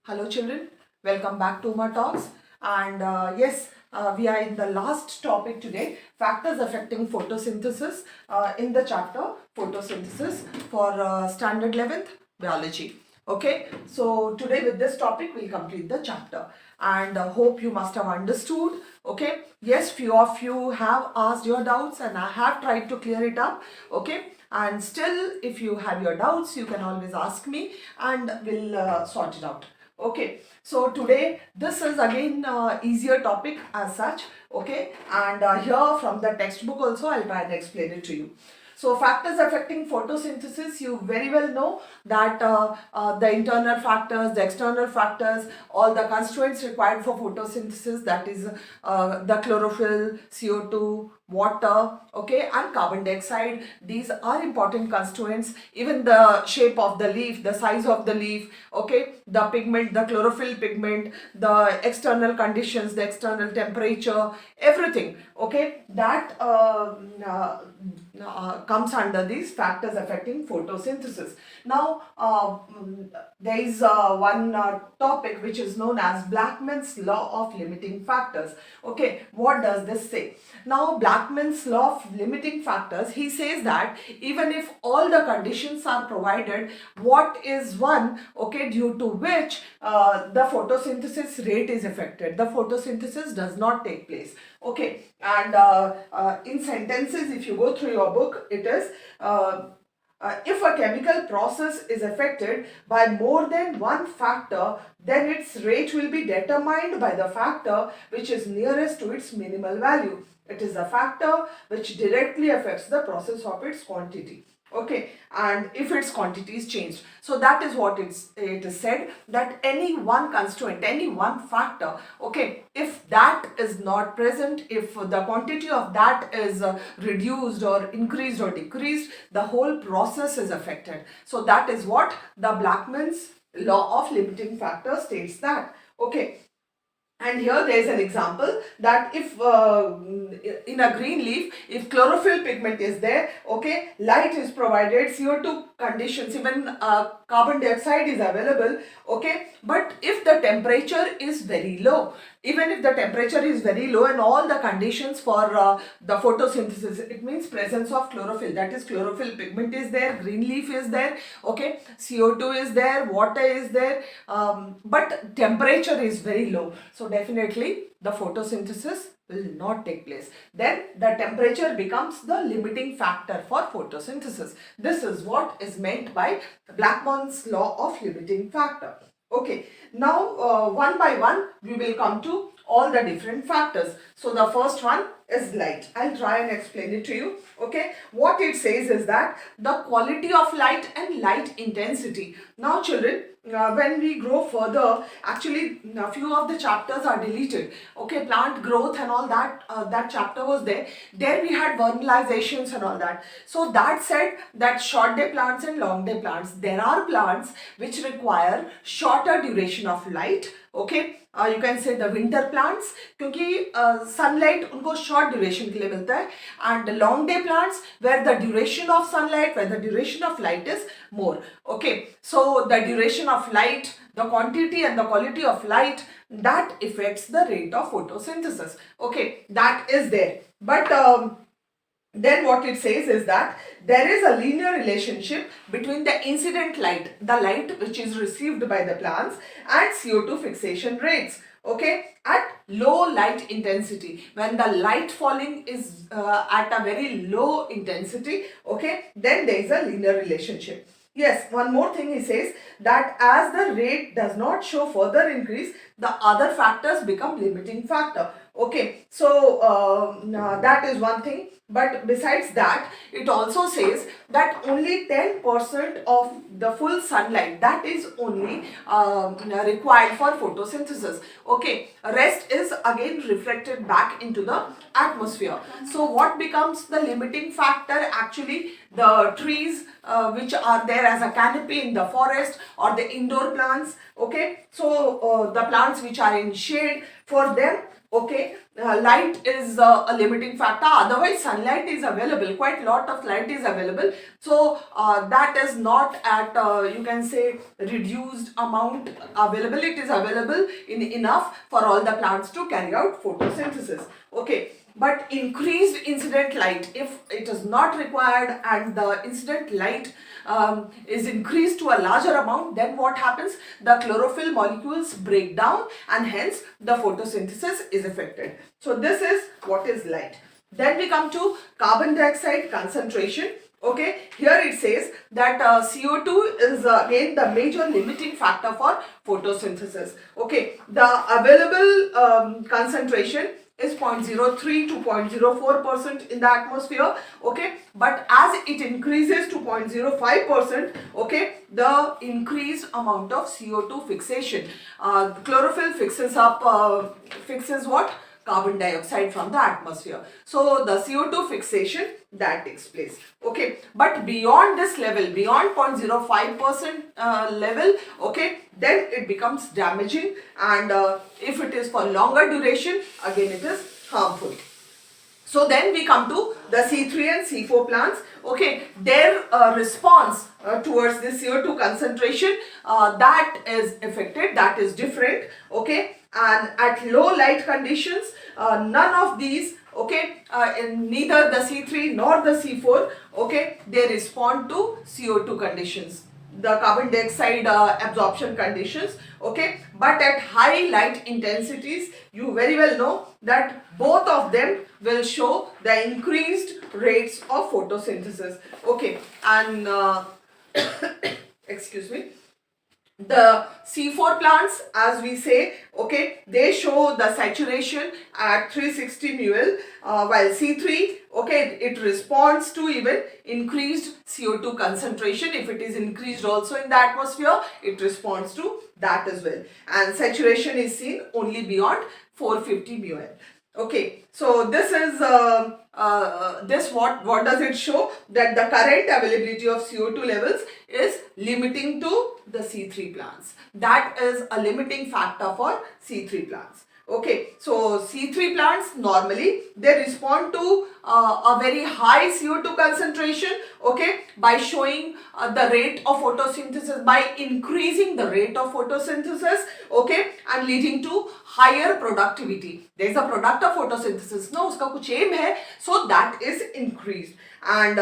Hello children, welcome back to my talks. And we are in the last topic today, factors affecting photosynthesis in the chapter photosynthesis for standard 11th biology. Okay, so today with this topic we'll complete the chapter and hope you must have understood. Okay, yes, few of you have asked your doubts and I have tried to clear it up. Okay, and still if you have your doubts you can always ask me and we'll sort it out. Okay, so today this is again easier topic as such. Okay, and here from the textbook also I'll try and explain it to you. So factors affecting photosynthesis, you very well know that the internal factors, the external factors, all the constituents required for photosynthesis, that is the chlorophyll, CO2, water, okay, and carbon dioxide. These are important constituents. Even the shape of the leaf, the size of the leaf, okay, the pigment, the chlorophyll pigment, the external conditions, the external temperature, everything, okay, that comes under these factors affecting photosynthesis. Now there is one topic which is known as Blackman's law of limiting factors. Okay, what does this say? Now Blackman's law of limiting factors, he says that even if all the conditions are provided, what is one, okay, due to which the photosynthesis rate is affected, the photosynthesis does not take place. Okay, and in sentences, if you go through your book, it is if a chemical process is affected by more than one factor, then its rate will be determined by the factor which is nearest to its minimal value. It is the factor which directly affects the process of its quantity. Okay, and if its quantity is changed. So that is what it is said, that any one constituent, any one factor, okay, if that is not present, if the quantity of that is reduced or increased or decreased, the whole process is affected. So that is what the Blackman's law of limiting factor states that. Okay, and here there is an example that if in a green leaf, if chlorophyll pigment is there, okay, light is provided, CO2 conditions, even carbon dioxide is available, okay, but if the temperature is very low, even if the temperature is very low and all the conditions for the photosynthesis, it means presence of chlorophyll, that is chlorophyll pigment is there, green leaf is there, okay, CO2 is there, water is there, but temperature is very low. So definitely the photosynthesis will not take place. Then the temperature becomes the limiting factor for photosynthesis. This is what is meant by Blackman's law of limiting factor. Okay, now one by one we will come to all the different factors. So the first one is light. I'll try and explain it to you. Okay, what it says is that the quality of light and light intensity. Now children, when we grow further, actually a few of the chapters are deleted. Okay, plant growth and all that, that chapter was there. There we had vernalizations and all that. So that said that short day plants and long day plants, there are plants which require shorter duration of light. Okay, you can say the winter plants, क्योंकि sunlight उनको short duration के लिए मिलता है, and long day plants where the duration of sunlight, where the duration of light is more. Okay, so the duration of light, the quantity and the quality of light, that affects the rate of photosynthesis. Okay, that is there, but then what it says is that there is a linear relationship between the incident light, the light which is received by the plants, and CO2 fixation rates. Okay, at low light intensity, when the light falling is at a very low intensity, okay, then there is a linear relationship. Yes, one more thing he says, that as the rate does not show further increase, the other factors become limiting factor. Okay, so that is one thing. But besides that, it also says that only 10% of the full sunlight, that is only required for photosynthesis. Okay, rest is again reflected back into the atmosphere. So what becomes the limiting factor? Actually, the trees which are there as a canopy in the forest, or the indoor plants. Okay, so the plants which are in shade, for them Okay, light is a limiting factor. Otherwise sunlight is available, quite lot of light is available, so that is not at you can say reduced amount available. It is available in enough for all the plants to carry out photosynthesis. Okay, but increased incident light, if it is not required and the incident light is increased to a larger amount, then what happens? The chlorophyll molecules break down and hence the photosynthesis is affected. So this is what is light. Then we come to carbon dioxide concentration. Okay, here it says that CO2 is again the major limiting factor for photosynthesis. Okay, the available concentration is 0.03 to 0.04% in the atmosphere. Okay, but as it increases to 0.05%, okay, the increased amount of CO2 fixation, chlorophyll fixes what? Carbon dioxide from the atmosphere. So the CO2 fixation that takes place. Okay, but beyond this level, beyond 0.05% level, okay, then it becomes damaging, and if it is for longer duration, again it is harmful. So then we come to the C3 and C4 plants. Okay, their response towards this CO2 concentration that is affected, that is different. Okay, and at low light conditions, none of these, okay, in neither the C3 nor the C4, okay, they respond to CO2 conditions, the carbon dioxide absorption conditions. Okay, but at high light intensities, you very well know that both of them will show the increased rates of photosynthesis. Okay, and excuse me, the C4 plants, as we say, okay, they show the saturation at 360 mul, while C3, okay, it responds to even increased CO2 concentration. If it is increased also in the atmosphere, it responds to that as well, and saturation is seen only beyond 450 mul. Okay, so this is this what does it show? That the current availability of CO2 levels is limiting to the C3 plants. That is a limiting factor for C3 plants. Okay, so C3 plants normally they respond to a very high CO2 concentration, okay, by showing the rate of photosynthesis, by increasing the rate of photosynthesis, okay, and leading to higher productivity. There is a product of photosynthesis, no, uska kuch aim hai, so that is increased, and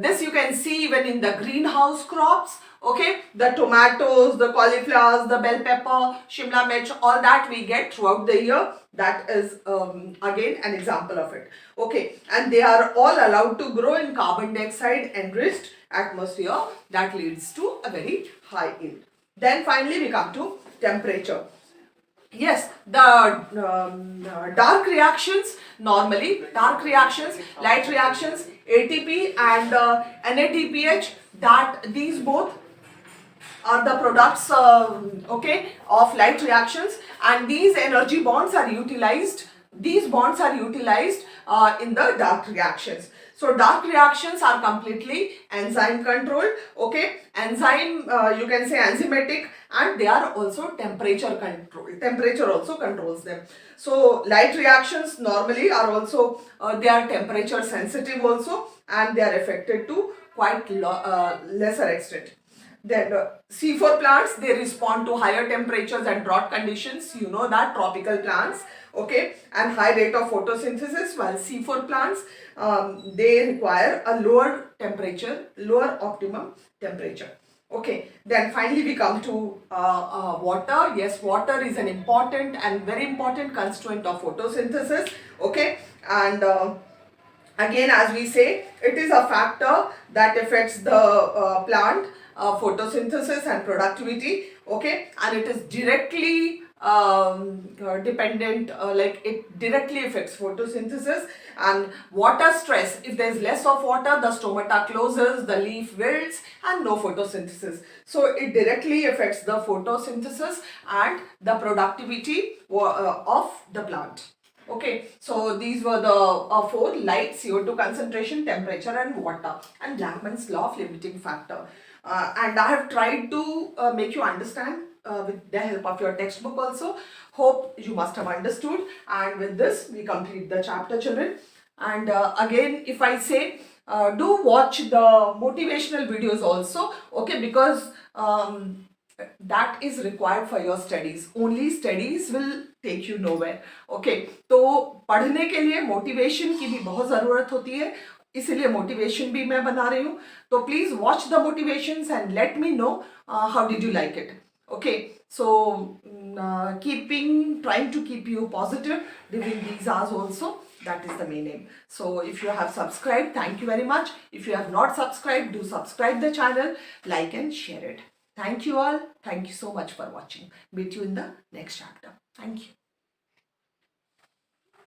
this you can see even in the greenhouse crops. Okay, the tomatoes, the cauliflowers, the bell pepper, Shimla mirch, all that we get throughout the year. That is again an example of it. Okay, and they are all allowed to grow in carbon dioxide enriched atmosphere. That leads to a very high yield. Then finally we come to temperature. Yes, the dark reactions, normally dark reactions, light reactions, ATP and NADPH, that these both are the products okay, of light reactions, and these energy bonds are utilized, these bonds are utilized in the dark reactions. So dark reactions are completely enzyme controlled, okay, enzyme you can say enzymatic, and they are also temperature controlled, temperature also controls them. So light reactions normally are also they are temperature sensitive also, and they are affected to quite lesser extent. Then C4 plants, they respond to higher temperatures and drought conditions, you know that, tropical plants, okay, and high rate of photosynthesis, while C4 plants, they require a lower temperature, lower optimum temperature. Okay, then finally we come to water. Yes, water is an important and very important constituent of photosynthesis, okay, and again, as we say, it is a factor that affects the plant photosynthesis and productivity, okay, and it is directly dependent, like it directly affects photosynthesis. And water stress, if there is less of water, the stomata closes, the leaf wilts, and no photosynthesis. So it directly affects the photosynthesis and the productivity of the plant. Okay, so these were the four: light, CO2 concentration, temperature, and water, and Blackman's law of limiting factor. And I have tried to make you understand with the help of your textbook also. Hope you must have understood, and with this we complete the chapter, children. And again, if I say, do watch the motivational videos also, okay, because that is required for your studies. Only studies will take you nowhere. Okay, तो पढ़ने के लिए motivation की भी बहुत ज़रूरत होती है, इसीलिए मोटिवेशन भी मैं बना रही हूँ. तो please watch the motivations and let me know how did you like it. Okay, so trying to keep you positive during these hours also, that is the main aim. So if you have subscribed, thank you very much. If you have not subscribed, do subscribe the channel, like and share it. Thank you all. Thank you so much for watching. Meet you in the next chapter. Thank you.